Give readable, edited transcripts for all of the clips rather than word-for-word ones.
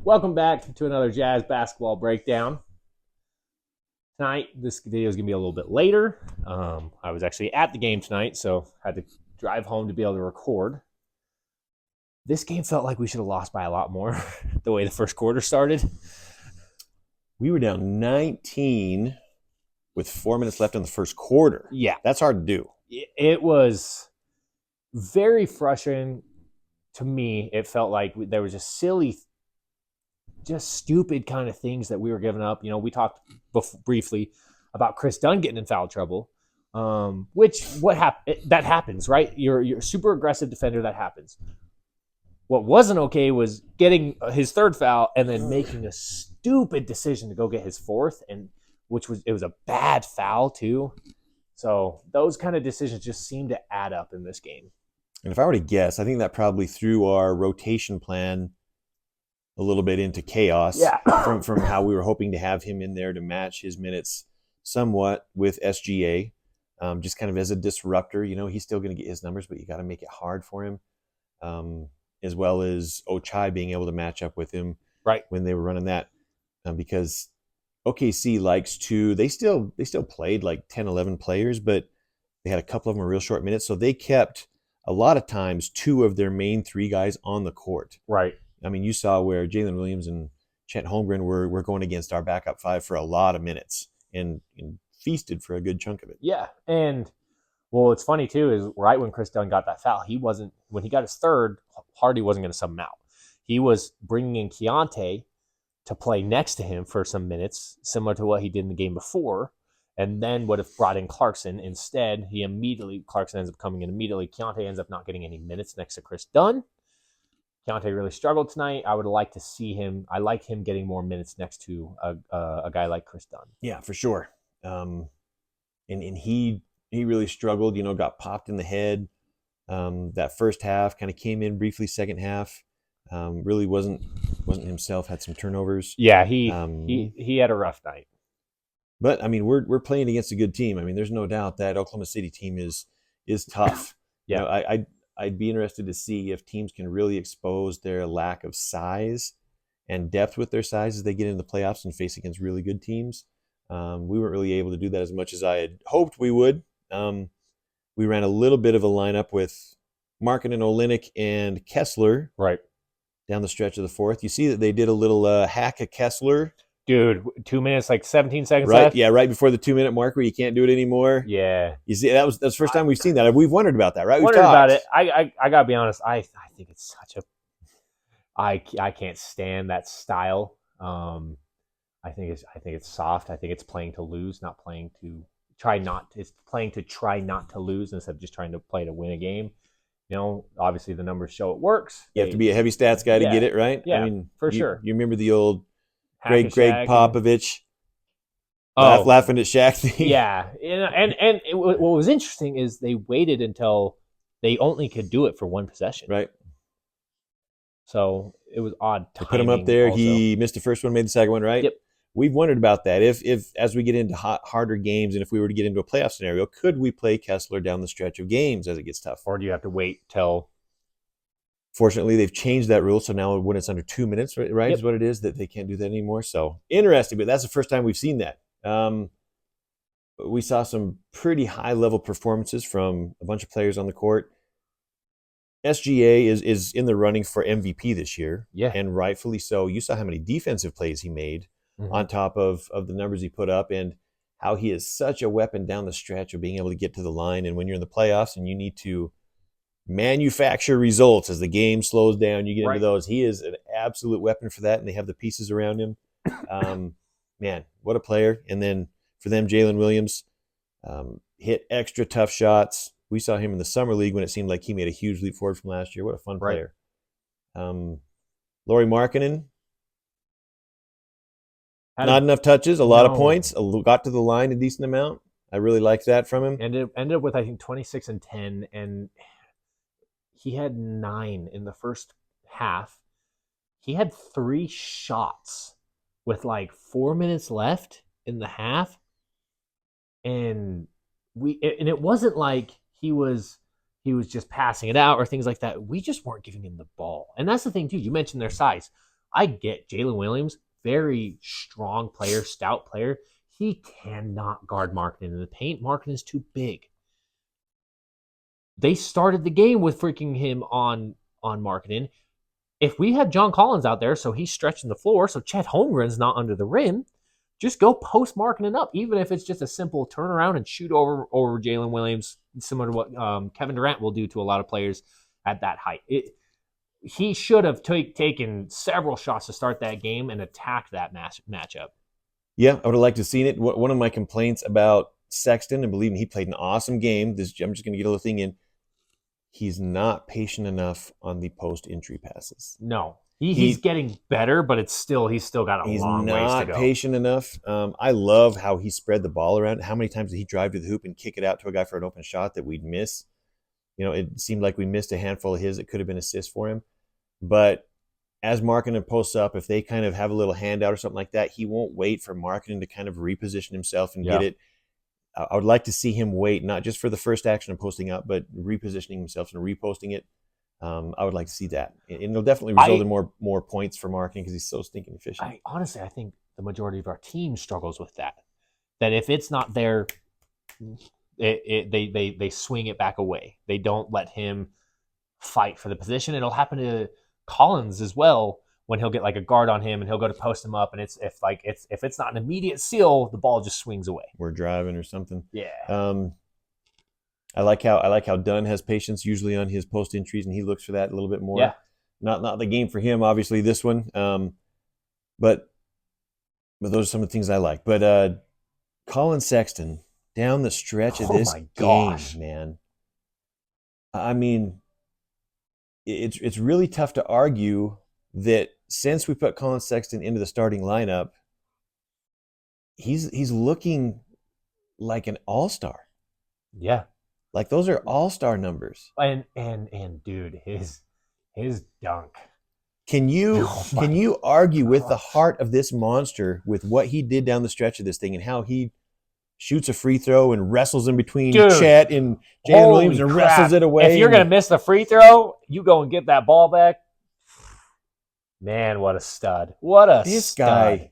Welcome back to another Jazz basketball breakdown. Tonight, this video is going to be a little bit later. I was actually at the game tonight, so I had to drive home to be able to record. This game felt like we should have lost by a lot more the way the first quarter started. We were down 19 with 4 minutes left in the first quarter. Yeah. That's hard to do. It was very frustrating to me. It felt like there was just stupid kind of things that we were giving up. You know, we talked briefly about Chris Dunn getting in foul trouble, that happens, right? You're a super aggressive defender. That happens. What wasn't okay was getting his third foul and then making a stupid decision to go get his fourth, and it was a bad foul too. So those kind of decisions just seem to add up in this game. And if I were to guess, I think that probably threw our rotation plan a little bit into chaos. Yeah. from how we were hoping to have him in there to match his minutes somewhat with SGA, just kind of as a disruptor. You know, he's still going to get his numbers, but you got to make it hard for him, as well as Ochai being able to match up with him right when they were running that, because OKC likes to, they still played like 10, 11 players, but they had a couple of them real short minutes. So they kept a lot of times two of their main three guys on the court. Right. I mean, you saw where Jalen Williams and Chet Holmgren were going against our backup five for a lot of minutes and feasted for a good chunk of it. Yeah. And well, it's funny too, is right when Chris Dunn got that foul, when he got his third, Hardy wasn't going to sub him out. He was bringing in Keontae to play next to him for some minutes, similar to what he did in the game before, and then would have brought in Clarkson. Instead, Clarkson ends up coming in immediately. Keontae ends up not getting any minutes next to Chris Dunn. Keontae really struggled tonight. I would like to see him. I like him getting more minutes next to a guy like Chris Dunn. Yeah, for sure. And he really struggled. You know, got popped in the head. That first half kind of came in briefly. Second half, really wasn't himself. Had some turnovers. Yeah, he had a rough night. But I mean, we're playing against a good team. I mean, there's no doubt that Oklahoma City team is tough. Yeah, you know, I'd be interested to see if teams can really expose their lack of size and depth with their size as they get into the playoffs and face against really good teams. We weren't really able to do that as much as I had hoped we would. We ran a little bit of a lineup with Markkanen, Olynyk, and Kessler right down the stretch of the fourth. You see that they did a little hack of Kessler. Dude, 2 minutes, like 17 seconds right, left? Yeah, right before the 2 minute mark where you can't do it anymore. Yeah. You see, that's the first time we've seen that. We've wondered about that, right? Wondered about it. I got to be honest. I think it's I can't stand that style. I think it's soft. I think it's playing to lose, not playing to try not to. It's playing to try not to lose instead of just trying to play to win a game. You know, obviously the numbers show it works. You have to be a heavy stats guy to get it, right? Yeah, I mean, for sure. You remember the old Greg Popovich laughing at Shaq thing? Yeah. What was interesting is they waited until they only could do it for one possession. Right. So it was odd timing. They put him up there. Also. He missed the first one, made the second one, right? Yep. We've wondered about that. If as we get into harder games and if we were to get into a playoff scenario, could we play Kessler down the stretch of games as it gets tough? Or do you have to wait till... Fortunately, they've changed that rule, so now when it's under 2 minutes, right, is what it is, that they can't do that anymore. So interesting, but that's the first time we've seen that. We saw some pretty high-level performances from a bunch of players on the court. SGA is in the running for MVP this year, and rightfully so. You saw how many defensive plays he made on top of the numbers he put up, and how he is such a weapon down the stretch of being able to get to the line. And when you're in the playoffs and you need to manufacture results as the game slows down, you get into those. He is an absolute weapon for that, and they have the pieces around him. Man, what a player. And then for them, Jalen Williams hit extra tough shots. We saw him in the summer league when it seemed like he made a huge leap forward from last year. What a fun player. Lauri Markkanen, not enough touches, a lot of points, got to the line a decent amount. I really liked that from him. And ended up with, I think, 26 and 10, and he had 9 in the first half. He had 3 shots with like 4 minutes left in the half. And it wasn't like he was just passing it out or things like that. We just weren't giving him the ball. And that's the thing too. You mentioned their size. I get Jalen Williams, very strong player, stout player. He cannot guard Markkinen in the paint. Markkinen is too big. They started the game with freaking him on Markkinen. If we had John Collins out there, so he's stretching the floor, so Chet Holmgren's not under the rim, just go post Markkinen up, even if it's just a simple turnaround and shoot over Jalen Williams, similar to what Kevin Durant will do to a lot of players at that height. He should have taken several shots to start that game and attack that matchup. Yeah, I would have liked to have seen it. One of my complaints about Sexton, and believe me, he played an awesome game. I'm just going to get a little thing in. He's not patient enough on the post-entry passes. No. He's getting better, but he's still got a long ways to go. He's not patient enough. I love how he spread the ball around. How many times did he drive to the hoop and kick it out to a guy for an open shot that we'd miss? It seemed like we missed a handful of his that could have been assists for him. But as Markkinen posts up, if they kind of have a little handout or something like that, he won't wait for Markkinen to kind of reposition himself and get it. I would like to see him wait, not just for the first action of posting up, but repositioning himself and reposting it. I would like to see that. And it'll definitely result in more points for Markkinen because he's so stinking efficient. Honestly, I think the majority of our team struggles with that. That if it's not there, they swing it back away. They don't let him fight for the position. It'll happen to Collins as well when he'll get like a guard on him and he'll go to post him up, and if it's not an immediate seal, the ball just swings away. We're driving or something. Yeah. I like how Dunn has patience usually on his post entries, and he looks for that a little bit more. Yeah. Not the game for him, obviously, this one. But those are some of the things I like. But Colin Sexton down the stretch of this game, man. I mean, it's really tough to argue that since we put Colin Sexton into the starting lineup, he's looking like an all-star. Yeah. Like those are all-star numbers. And dude, his dunk. Can you argue with the heart of this monster with what he did down the stretch of this thing and how he shoots a free throw and wrestles in between Chet and Jalen Williams and wrestles it away? If you're going to miss the free throw, you go and get that ball back. Man, what a stud. This guy.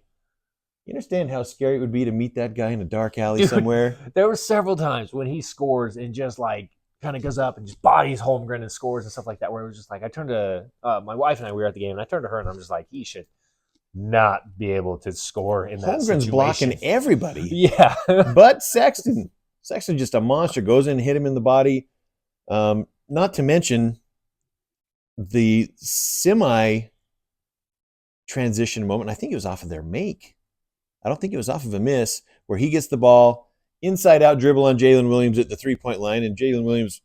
You understand how scary it would be to meet that guy in a dark alley somewhere? There were several times when he scores and just like kind of goes up and just bodies Holmgren and scores and stuff like that, where it was just like, I turned to my wife and I, we were at the game, and I turned to her and I'm just like, he should not be able to score in that situation. Holmgren's blocking everybody. Yeah. But Sexton's just a monster, goes in and hit him in the body. Not to mention the semi-transition moment. I think it was off of their make. I don't think it was off of a miss, where he gets the ball, inside out dribble on Jalen Williams at the 3-point line, and Jalen Williams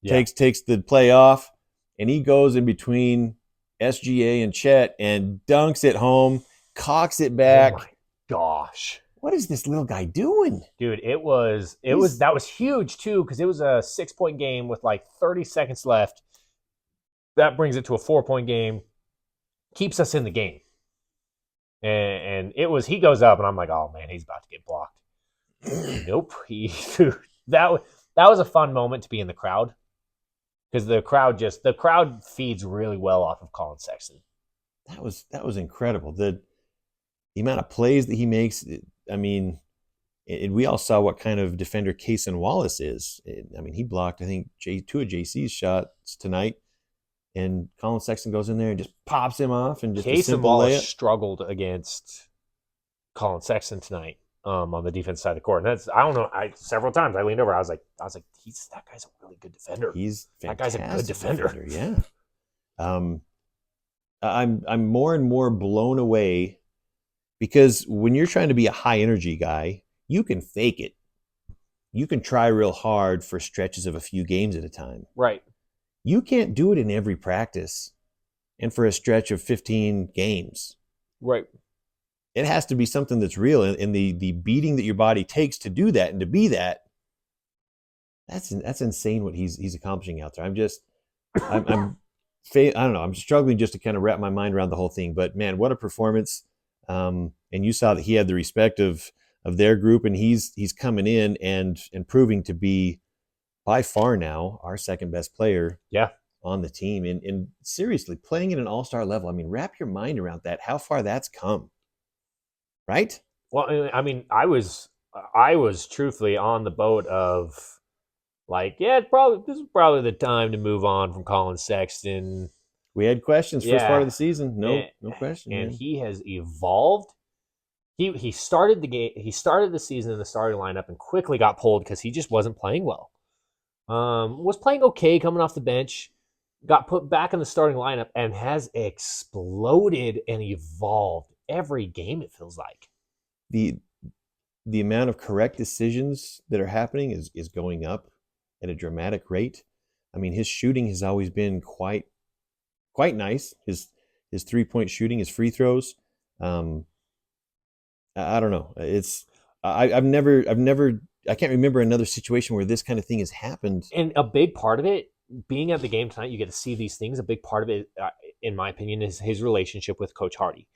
takes the play off, and he goes in between SGA and Chet and dunks it home, cocks it back. Oh my gosh. What is this little guy doing? Dude, that was huge too, because it was a 6-point game with like 30 seconds left. That brings it to a 4-point game, keeps us in the game. And he goes up, and I'm like, oh man, he's about to get blocked. Nope. That was a fun moment to be in the crowd, because the crowd feeds really well off of Colin Sexton. That was incredible. The amount of plays that he makes. I mean, we all saw what kind of defender Cason Wallace is. I mean, he blocked, I think, 2 of JC's shots tonight. And Colin Sexton goes in there and just pops him off, and just Cason Wallace struggled against Colin Sexton tonight on the defense side of the court. And I don't know. Several times I leaned over. I was like, that guy's a really good defender. That guy's a good defender. Yeah. I'm more and more blown away, because when you're trying to be a high energy guy, you can fake it. You can try real hard for stretches of a few games at a time. Right. You can't do it in every practice and for a stretch of 15 games. Right. It has to be something that's real. And the beating that your body takes to do that and to be that's insane what he's accomplishing out there. I don't know. I'm struggling just to kind of wrap my mind around the whole thing. But man, what a performance. And you saw that he had the respect of their group, and he's coming in and proving to be by far now our second best player on the team. And seriously, playing at an all-star level, I mean, wrap your mind around that, how far that's come, right? Well, I mean, I was truthfully on the boat of like, yeah, this is probably the time to move on from Colin Sexton. We had questions first part Yeah, of the season. and, No question, and man. he has evolved. He started the game. He started the season in the starting lineup and quickly got pulled because he just wasn't playing well. Was playing okay coming off the bench, got put back in the starting lineup, and has exploded and evolved every game. It feels like. The the amount of correct decisions that are happening is going up at a dramatic rate. I mean, his shooting has always been quite nice. His 3-point shooting, his free throws. Um, I don't know. I can't remember another situation where this kind of thing has happened. And a big part of it, being at the game tonight, you get to see these things. A big part of it, in my opinion, is his relationship with Coach Hardy.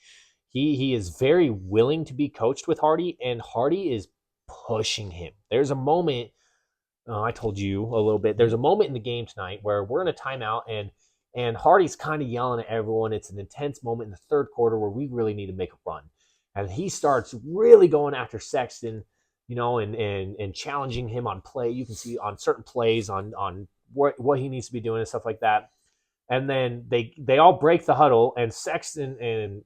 He is very willing to be coached with Hardy, and Hardy is pushing him. There's a moment, I told you a little bit. There's a moment in the game tonight where we're in a timeout, and Hardy's kind of yelling at everyone. It's an intense moment in the third quarter where we really need to make a run, and he starts really going after Sexton, and challenging him on play. You can see on certain plays on what he needs to be doing and stuff like that. And then they all break the huddle, and Sexton and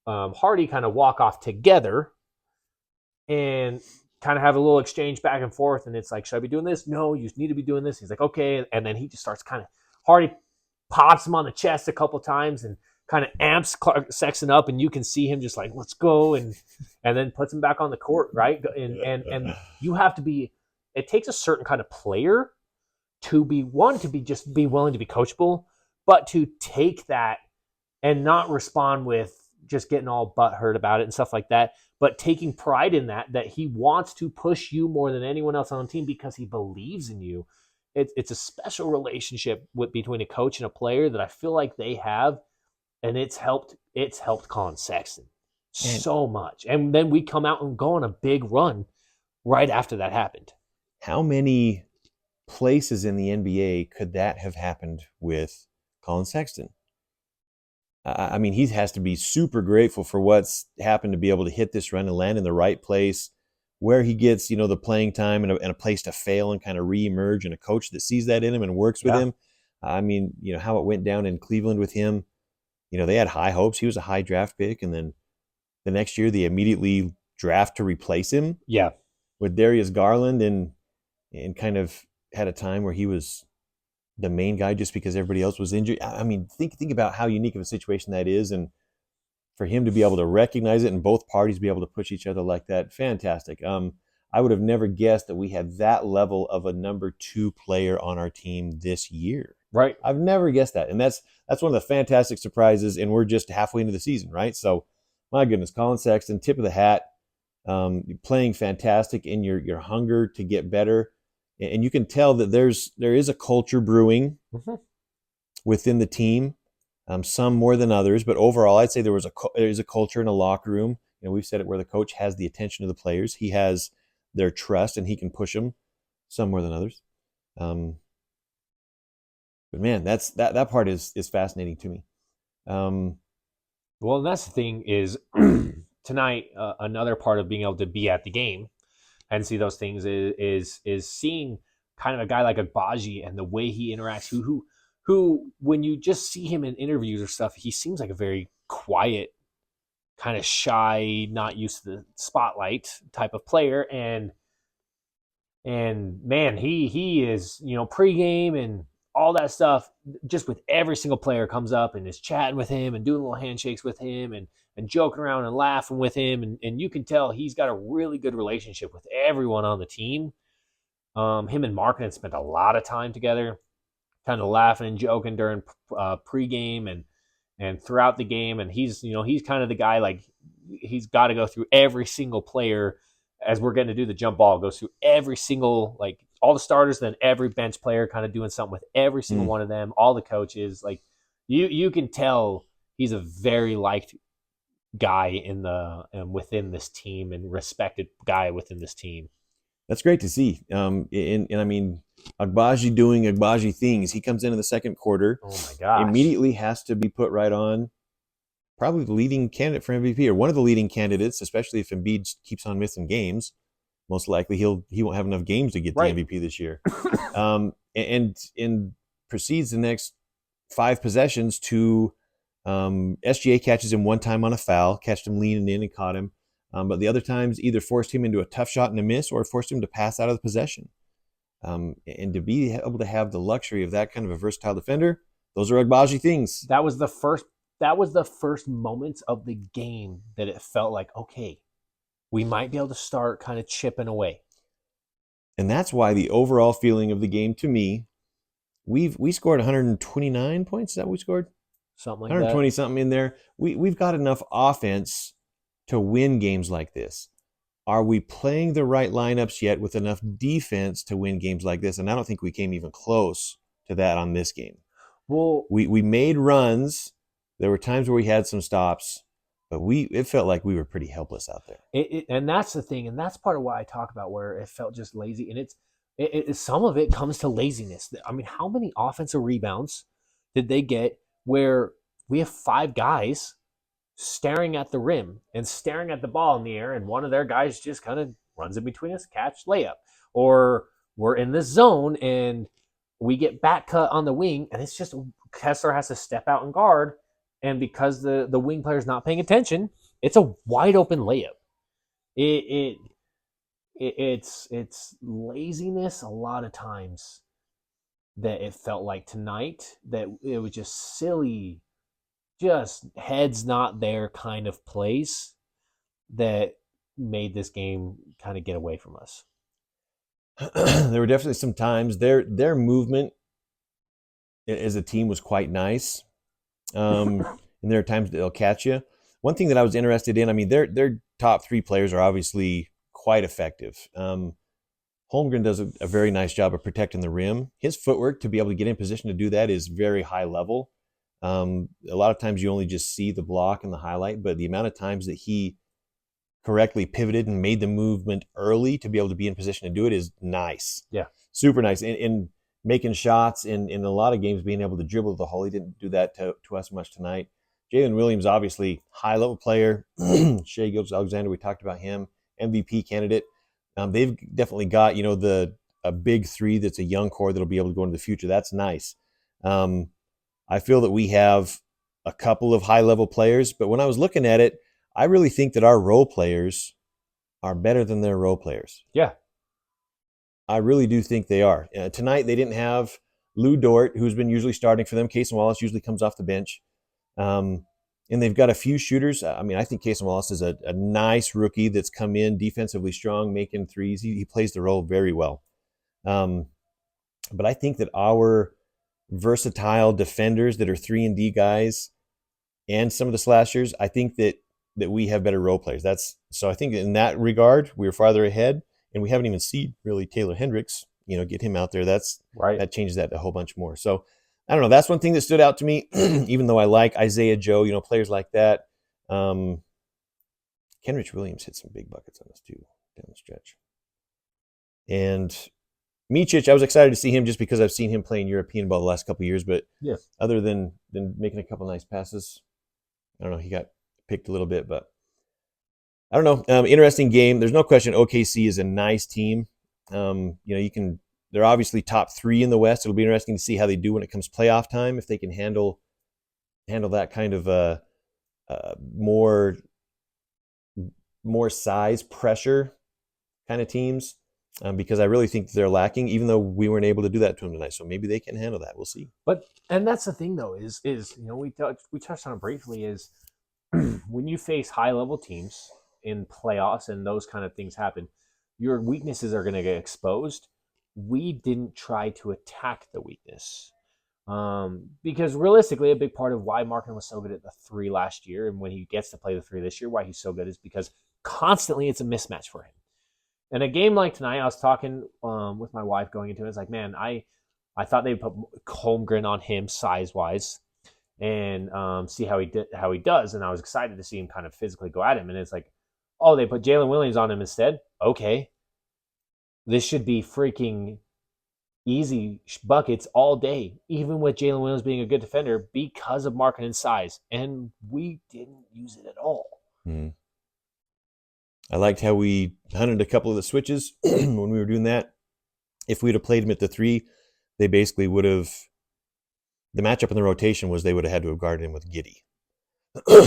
Hardy kind of walk off together and kind of have a little exchange back and forth. And it's like, should I be doing this? No, you need to be doing this. He's like, okay. And then he just starts Hardy pops him on the chest a couple times and kind of amps Sexton up. And you can see him just like, let's go. And then puts him back on the court, right? And you have to be, it takes a certain kind of player to be willing to be coachable, but to take that and not respond with just getting all butthurt about it and stuff like that, but taking pride in that he wants to push you more than anyone else on the team because he believes in you. It's a special relationship between a coach and a player that I feel like they have, and it's helped Colin Sexton so much. And then we come out and go on a big run right after that happened. How many places in the NBA could that have happened with Colin Sexton? I mean, he has to be super grateful for what's happened to be able to hit this run and land in the right place, where he gets, the playing time and a place to fail and kind of reemerge, and a coach that sees that in him and works with him. I mean, how it went down in Cleveland with him. They had high hopes. He was a high draft pick, and then the next year they immediately draft to replace him. Yeah, with Darius Garland, and kind of had a time where he was the main guy just because everybody else was injured. I mean, think about how unique of a situation that is, and for him to be able to recognize it and both parties be able to push each other like that, fantastic. I would have never guessed that we had that level of a number 2 player on our team this year. Right. I've never guessed that, and that's one of the fantastic surprises. And we're just halfway into the season, right? So, my goodness, Colin Sexton, tip of the hat, playing fantastic in your hunger to get better. And you can tell that there is a culture brewing within the team, some more than others, but overall, I'd say there is a culture in a locker room. We've said it, where the coach has the attention of the players. He has their trust, and he can push them, some more than others. But man, that part is fascinating to me. Well, and that's the thing is tonight, another part of being able to be at the game and see those things is seeing kind of a guy like Agbaji and the way he interacts, who when you just see him in interviews or stuff, he seems like a very quiet, kind of shy, not used to the spotlight type of player. And man, he is, pregame and all that stuff, just with every single player comes up and is chatting with him and doing little handshakes with him and joking around and laughing with him. And you can tell he's got a really good relationship with everyone on the team. Him and Markkanen spent a lot of time together, kind of laughing and joking during pregame and throughout the game. And he's kind of the guy, like, he's got to go through every single player as we're going to do the jump ball, goes through every single, like, all the starters, then every bench player, kind of doing something with every single one of them, all the coaches. Like, you can tell he's a very liked guy within this team, and respected guy within this team. That's great to see. And I mean, Agbaji doing Agbaji things. He comes into the second quarter, Oh my gosh. immediately has to be put right on. Probably the leading candidate for MVP or one of the leading candidates, especially if Embiid keeps on missing games. Most likely he won't have enough games to get the Right. MVP this year. And proceeds the next 5 possessions to SGA catches him one time on a foul, catched him leaning in and caught him. But the other times either forced him into a tough shot and a miss or forced him to pass out of the possession. And to be able to have the luxury of that kind of a versatile defender, those are Agbaji things. That was the first moments of the game that it felt like, okay, we might be able to start kind of chipping away. And that's why the overall feeling of the game to me, we scored 129 points. Is that what we scored? Something like 120 that. something in there. We've got enough offense to win games like this. Are we playing the right lineups yet with enough defense to win games like this? And I don't think we came even close to that on this game. Well, We made runs. There were times where we had some stops, but it felt like we were pretty helpless out there. and that's the thing, and that's part of why I talk about where it felt just lazy, and some of it comes to laziness. I mean, how many offensive rebounds did they get where we have 5 guys staring at the rim and staring at the ball in the air, and one of their guys just kind of runs in between us, catch, layup, or we're in this zone and we get back cut on the wing, and it's just Kessler has to step out and guard, and because the wing player's not paying attention, it's a wide open layup. It, it's laziness a lot of times that it felt like tonight, that it was just silly, just heads not there kind of plays that made this game kind of get away from us. There were definitely some times their movement as a team was quite nice. And there are times that they'll catch you. One thing that I was interested in, I mean, their top 3 players are obviously quite effective. Holmgren does a very nice job of protecting the rim. His footwork to be able to get in position to do that is very high level. A lot of times you only just see the block and the highlight, but the amount of times that he correctly pivoted and made the movement early to be able to be in position to do it is nice. Yeah. Super nice. And making shots in a lot of games, being able to dribble the hole. He didn't do that to us much tonight. Jalen Williams, obviously, high-level player. Shai Gilgeous-Alexander, we talked about him, MVP candidate. They've definitely got, a big 3 that's a young core that'll be able to go into the future. That's nice. I feel that we have a couple of high-level players, but when I was looking at it, I really think that our role players are better than their role players. Yeah. I really do think they are. Tonight, they didn't have Lou Dort, who's been usually starting for them. Casey Wallace usually comes off the bench. And they've got a few shooters. I mean, I think Casey Wallace is a nice rookie that's come in defensively strong, making threes. He plays the role very well. But I think that our versatile defenders that are 3-and-D guys and some of the slashers, I think that we have better role players. So I think in that regard, we're farther ahead, and we haven't even seen really Taylor Hendricks, get him out there. Right. That changes that a whole bunch more. So I don't know. That's one thing that stood out to me, even though I like Isaiah Joe, players like that. Kenrich Williams hit some big buckets on us too down the stretch. And Micic, I was excited to see him just because I've seen him playing European ball the last couple of years. But Yeah. other than making a couple nice passes, I don't know. He got picked a little bit, but I don't know. Interesting game. There's no question OKC is a nice team. They're obviously top 3 in the West. It'll be interesting to see how they do when it comes playoff time, if they can handle that kind of more size pressure kind of teams, because I really think they're lacking, even though we weren't able to do that to them tonight. So maybe they can handle that. We'll see. And that's the thing though, is we touched on it briefly, is when you face high level teams in playoffs and those kind of things happen, your weaknesses are going to get exposed. We didn't try to attack the weakness, because realistically, a big part of why Markin was so good at the 3 last year, and when he gets to play the 3 this year, why he's so good, is because constantly it's a mismatch for him. And a game like tonight, I was talking with my wife going into it. It's like, man, I thought they'd put Holmgren on him size wise, and see how he does. And I was excited to see him kind of physically go at him. And it's like, oh, they put Jalen Williams on him instead. Okay. This should be freaking easy buckets all day, even with Jalen Williams being a good defender because of Markkanen's size. And we didn't use it at all. Mm. I liked how we hunted a couple of the switches when we were doing that. If we'd have played him at the 3, they basically would have, the matchup in the rotation was they would have had to have guarded him with Giddey,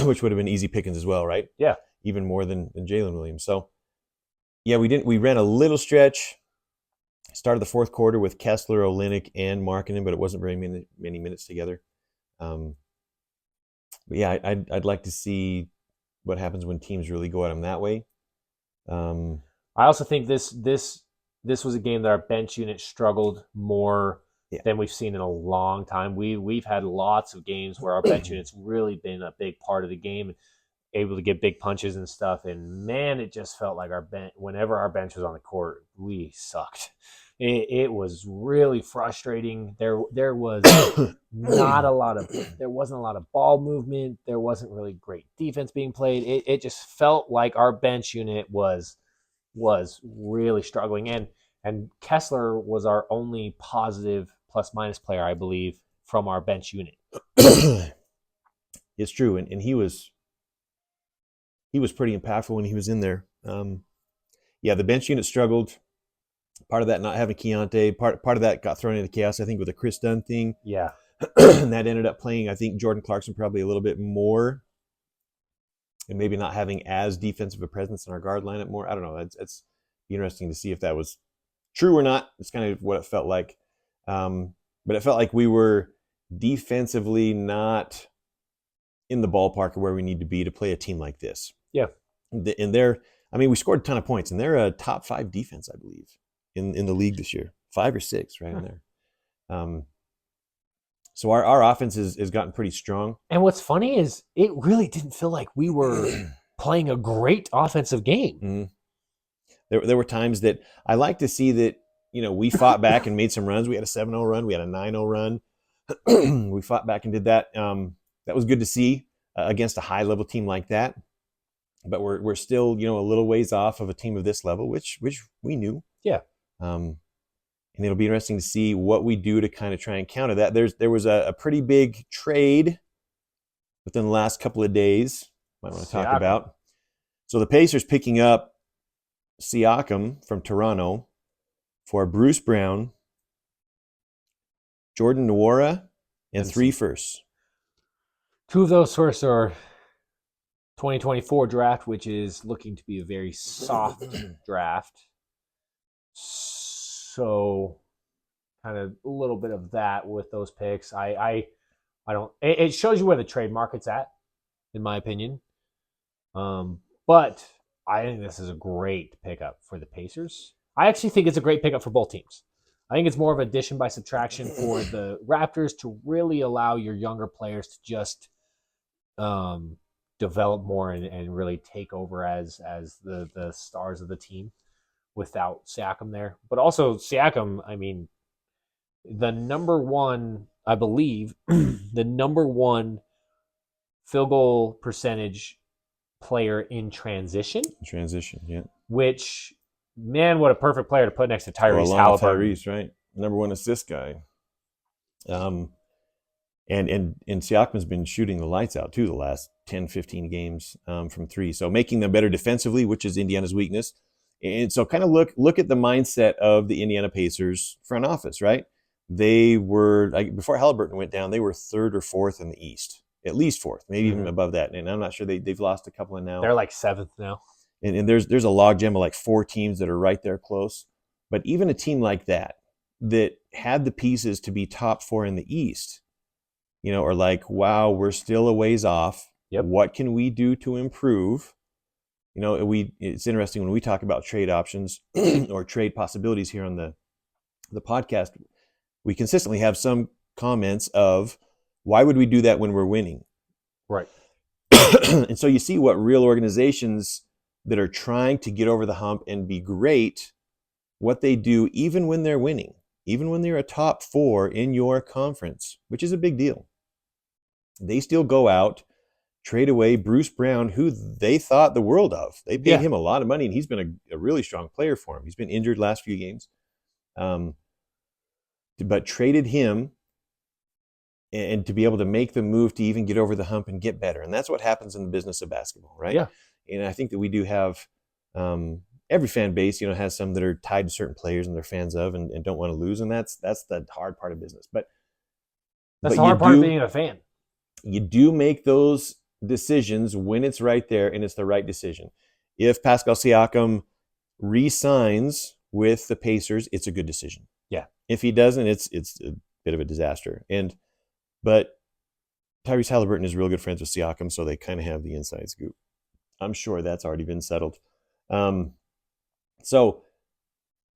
which would have been easy pickings as well, right? Yeah. Even more than Jalen Williams. So, yeah, we ran a little stretch. Started the fourth quarter with Kessler, Olynyk, and Markkanen, but it wasn't very many minutes together. But yeah, I'd like to see what happens when teams really go at them that way. I also think this was a game that our bench unit struggled more than we've seen in a long time. We've had lots of games where our bench unit's really been a big part of the game, able to get big punches and stuff. And man, it just felt like whenever our bench was on the court, we sucked. It was really frustrating. There was there wasn't a lot of ball movement. There wasn't really great defense being played. It just felt like our bench unit was really struggling. And Kessler was our only positive plus minus player, I believe, from our bench unit. It's true, and he was pretty impactful when he was in there. Yeah, the bench unit struggled. Part of that not having Keontae, part of that got thrown into chaos, I think, with the Chris Dunn thing. Yeah. And that ended up playing, I think, Jordan Clarkson probably a little bit more, and maybe not having as defensive a presence in our guard lineup more. I don't know. It's interesting to see if that was true or not. It's kind of what it felt like. But it felt like we were defensively not in the ballpark of where we need to be to play a team like this. Yeah. And we scored a ton of points, and they're a top 5 defense, I believe, in the league this year. 5 or 6, right in there. So our offense has gotten pretty strong. And what's funny is it really didn't feel like we were playing a great offensive game. Mm-hmm. There were times that I like to see that, we fought back and made some runs. We had a 7-0 run. We had a 9-0 run. We fought back and did that. That was good to see against a high-level team like that. But we're still, a little ways off of a team of this level, which we knew. Yeah. And it'll be interesting to see what we do to kind of try and counter that. There was a pretty big trade within the last couple of days. Might want to talk about. So the Pacers picking up Siakam from Toronto for Bruce Brown, Jordan Nwora, and 3 firsts. 2 of those firsts are 2024 draft, which is looking to be a very soft draft. So kind of a little bit of that with those picks. I don't. It shows you where the trade market's at, in my opinion. But I think this is a great pickup for the Pacers. I actually think it's a great pickup for both teams. I think it's more of addition by subtraction for the Raptors to really allow your younger players to just develop more and really take over as the stars of the team without Siakam there. But also Siakam, the number one, I believe, the number one field goal percentage player in transition. Transition, yeah. Which, man, what a perfect player to put next to Tyrese Halliburton. Tyrese, right? Number 1 assist guy. And Siakam's been shooting the lights out, too, the last 10, 15 games from 3. So making them better defensively, which is Indiana's weakness. And so kind of look at the mindset of the Indiana Pacers front office, right? They were, before Halliburton went down, they were 3rd or 4th in the East. At least 4th, maybe even above that. And I'm not sure they've lost a couple of now. They're like 7th now. And there's a logjam of like 4 teams that are right there close. But even a team like that had the pieces to be top 4 in the East, are like, wow, we're still a ways off. Yep. What can we do to improve? It's interesting when we talk about trade options or trade possibilities here on the podcast, we consistently have some comments of, why would we do that when we're winning? Right. And so you see what real organizations that are trying to get over the hump and be great, what they do even when they're winning, even when they're a top 4 in your conference, which is a big deal. They still go out, trade away Bruce Brown, who they thought the world of. They paid him a lot of money, and he's been a really strong player for him. He's been injured last few games, but traded him and to be able to make the move to even get over the hump and get better. And that's what happens in the business of basketball, right? Yeah. And I think that we do have every fan base, has some that are tied to certain players and they're fans of and don't want to lose. And that's the hard part of business. But that's the hard part of being a fan. You do make those decisions when it's right there and it's the right decision. If Pascal Siakam re-signs with the Pacers, it's a good decision. Yeah. If he doesn't, it's a bit of a disaster. But Tyrese Halliburton is real good friends with Siakam, so they kind of have the inside scoop. I'm sure that's already been settled. So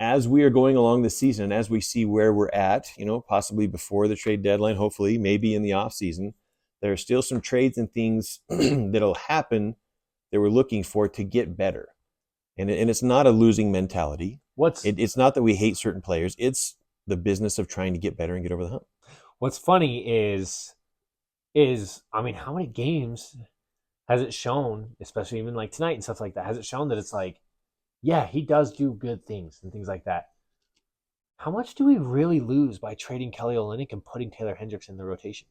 as we are going along the season, and as we see where we're at, possibly before the trade deadline, hopefully, maybe in the offseason, there are still some trades and things that'll happen that we're looking for to get better. And it's not a losing mentality. It's not that we hate certain players. It's the business of trying to get better and get over the hump. What's funny is I mean, how many games has it shown, especially even like tonight and stuff like that, has it shown that it's like, yeah, he does do good things and things like that. How much do we really lose by trading Kelly Olynyk and putting Taylor Hendricks in the rotation?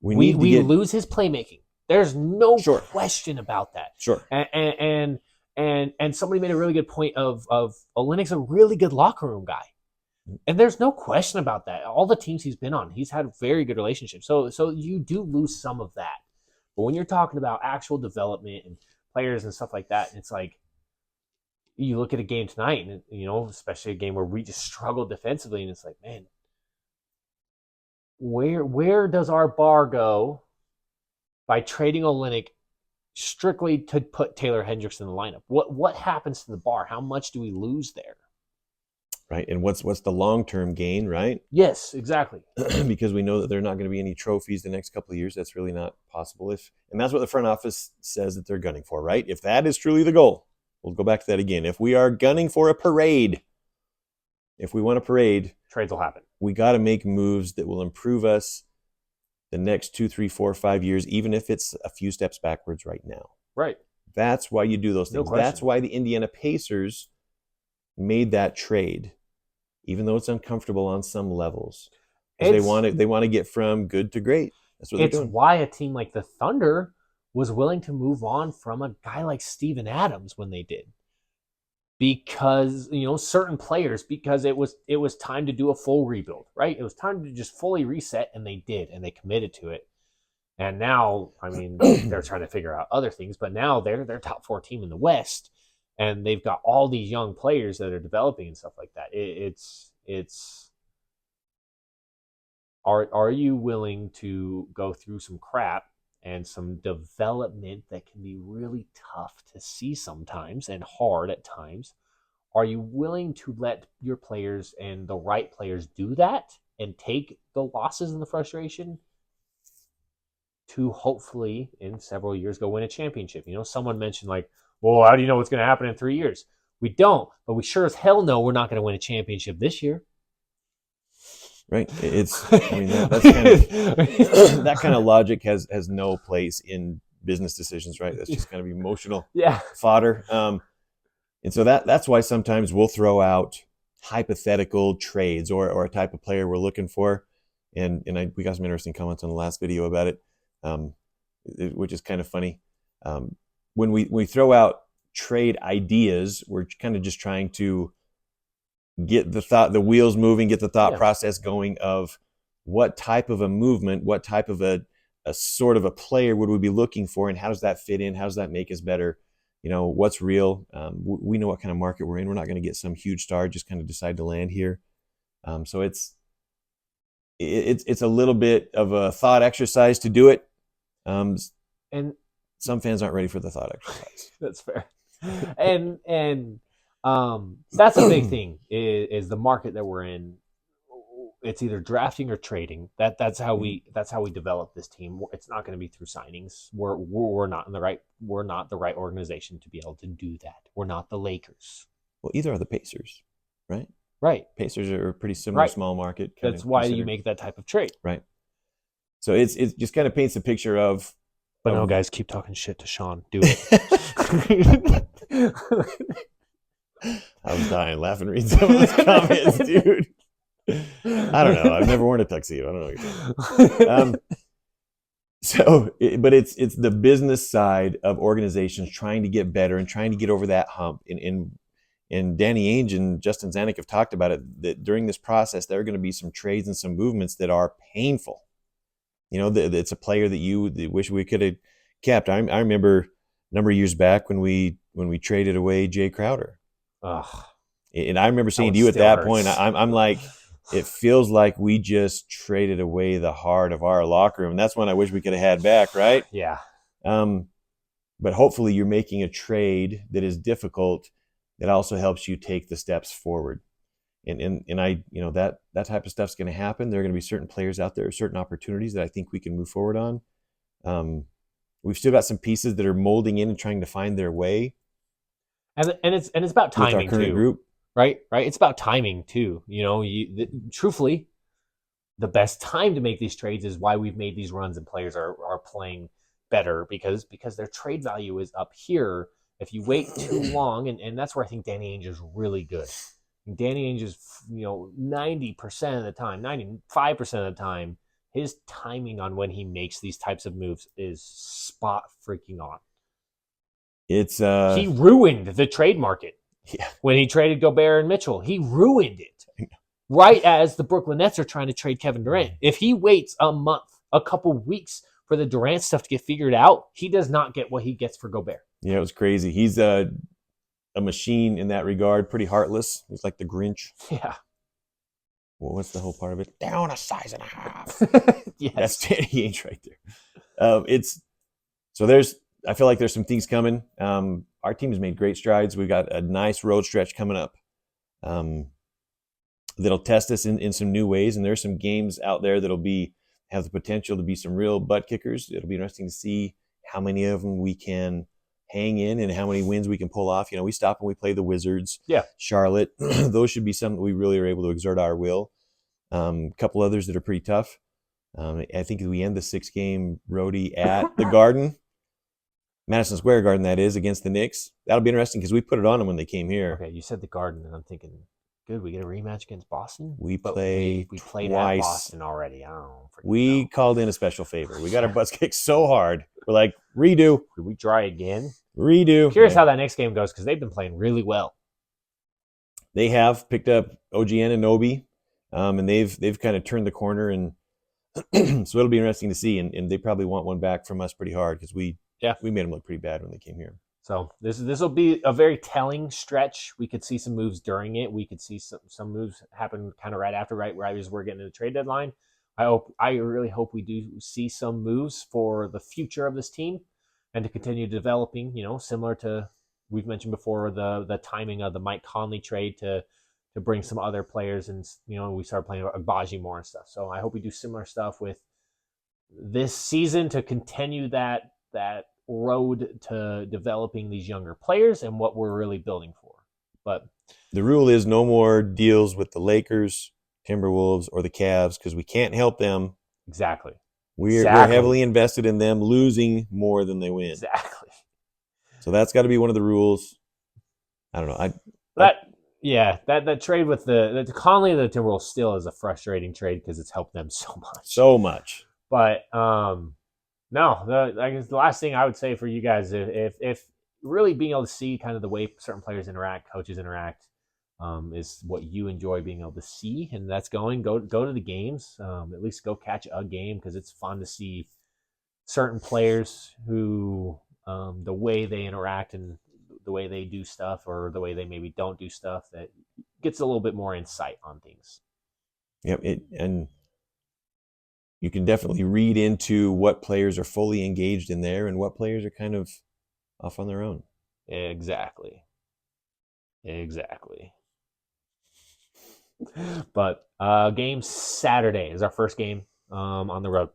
We lose his playmaking. There's no question about that. Sure. And somebody made a really good point of Olynyk's a really good locker room guy. And there's no question about that. All the teams he's been on, he's had very good relationships. So you do lose some of that. But when you're talking about actual development and players and stuff like that, it's like you look at a game tonight, and especially a game where we just struggled defensively, and it's like, man, where does our bar go by trading Olynyk strictly to put Taylor Hendricks in the lineup? What happens to the bar? How much do we lose there? Right, and what's the long-term gain, right? Yes, exactly. Because we know that there are not going to be any trophies the next couple of years. That's really not possible. And that's what the front office says that they're gunning for, right? If that is truly the goal, we'll go back to that again. If we are gunning for a parade, if we want a parade, trades will happen. We got to make moves that will improve us the next 2, 3, 4, 5 years, even if it's a few steps backwards right now. Right. That's why you do those things. No That's why the Indiana Pacers made that trade, even though it's uncomfortable on some levels. They want to get from good to great. That's what they're doing. It's why a team like the Thunder was willing to move on from a guy like Steven Adams when they did. Because, certain players, because it was time to do a full rebuild, right? It was time to just fully reset, and they did, and they committed to it. And now, I mean, they're trying to figure out other things, but now they're top 4 team in the West. And they've got all these young players that are developing and stuff like that. Are you willing to go through some crap and some development that can be really tough to see sometimes and hard at times? Are you willing to let your players and the right players do that and take the losses and the frustration to hopefully in several years go win a championship? Someone mentioned like, well, how do you know what's going to happen in 3 years? We don't, but we sure as hell know we're not going to win a championship this year. Right. That's kind of that kind of logic has no place in business decisions, right? That's just kind of emotional fodder. And so that's why sometimes we'll throw out hypothetical trades or a type of player we're looking for. And we got some interesting comments on the last video about it, which is kind of funny. When we throw out trade ideas, we're kind of just trying to get the wheels moving, get the thought process going of what type of a movement, what type of a sort of a player would we be looking for, and how does that fit in? How does that make us better? What's real? We know what kind of market we're in. We're not going to get some huge star just kind of decide to land here. So it's a little bit of a thought exercise to do it. And some fans aren't ready for the thought exercise. That's fair. And that's a big thing is the market that we're in. It's either drafting or trading. That's how we develop this team. It's not going to be through signings. We're not the right organization to be able to do that. We're not the Lakers. Well, either are the Pacers, right? Right. Pacers are a pretty similar small market. That's why you make that type of trade. Right. So it just kind of paints a picture of But no, guys, keep talking shit to Sean. Do it. I was dying laughing reading some of those comments, dude. I don't know. I've never worn a tuxedo. I don't know what you're talking about. But it's the business side of organizations trying to get better and trying to get over that hump. And Danny Ainge and Justin Zanuck have talked about it, that during this process, there are going to be some trades and some movements that are painful. You know, it's a player that you wish we could have kept. I remember a number of years back when we traded away Jay Crowder. Ugh, and I remember saying to you at that point, I'm like, it feels like we just traded away the heart of our locker room. And that's one I wish we could have had back, right? Yeah. But hopefully you're making a trade that is difficult that also helps you take the steps forward. And I, you know, that type of stuff's going to happen. There are going to be certain players out there, certain opportunities that I think we can move forward on. We've still got some pieces that are molding in and trying to find their way. And it's about timing with our current too, group. Right. It's about timing too. You know, truthfully, the best time to make these trades is why we've made these runs and players are playing better because their trade value is up here. If you wait too long, and that's where I think Danny Ainge is really good. Danny Ainge is, 90% of the time, 95% of the time, his timing on when he makes these types of moves is spot freaking on. It's he ruined the trade market. Yeah. When he traded Gobert and Mitchell, he ruined it. Right as the Brooklyn Nets are trying to trade Kevin Durant. If he waits a month, a couple weeks for the Durant stuff to get figured out, he does not get what he gets for Gobert. Yeah, it was crazy. He's a machine in that regard, pretty heartless. He's like the Grinch. Yeah. Well, what's the whole part of it? Down a size and a half. Yes. That's Danny Ainge right there. I feel like there's some things coming. Our team has made great strides. We've got a nice road stretch coming up that'll test us in some new ways. And there's some games out there that'll have the potential to be some real butt kickers. It'll be interesting to see how many of them we can hang in and how many wins we can pull off. You know, we stop and we play the Wizards, Charlotte. Those should be some that we really are able to exert our will. A couple others that are pretty tough. I think we end the 6-game roadie at the Garden. Madison Square Garden, that is, against the Knicks. That'll be interesting because we put it on them when they came here. Okay, you said the Garden, and I'm thinking, good, we get a rematch against Boston? We played twice. At Boston already. I don't know. We called in a special favor. We got our butts kicked so hard. We're like, redo. Could we try again? Redo. Curious how that next game goes because they've been playing really well. They have picked up OG Anunoby, and they've kind of turned the corner, and so it'll be interesting to see. And they probably want one back from us pretty hard because we made them look pretty bad when they came here. So this will be a very telling stretch. We could see some moves during it. We could see some moves happen kind of right after, right as we're getting to the trade deadline. I really hope we do see some moves for the future of this team and to continue developing, similar to we've mentioned before, the timing of the Mike Conley trade to bring some other players, and we started playing Agbaji more and stuff. So I hope we do similar stuff with this season to continue that road to developing these younger players and what we're really building for. But the rule is no more deals with the Lakers, Timberwolves, or the Cavs because we can't help them. Exactly. We're heavily invested in them losing more than they win. Exactly. So that's got to be one of the rules. I don't know. That trade with the Conley and the Timberwolves still is a frustrating trade because it's helped them so much. So much. But I guess the last thing I would say for you guys, if really being able to see kind of the way certain players interact, coaches interact, is what you enjoy being able to see, and that's go to the games, at least go catch a game because it's fun to see certain players who the way they interact and the way they do stuff or the way they maybe don't do stuff that gets a little bit more insight on things. Yep, and you can definitely read into what players are fully engaged in there and what players are kind of off on their own. Exactly. But game Saturday is our first game on the road.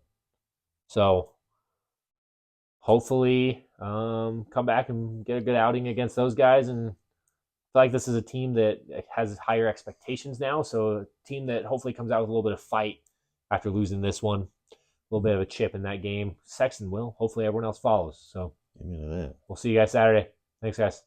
So hopefully come back and get a good outing against those guys. And I feel like this is a team that has higher expectations now. So a team that hopefully comes out with a little bit of fight after losing this one. little bit of a chip in that game. Sexton will. Hopefully everyone else follows. So Amen to that. we'll see you guys Saturday. Thanks, guys.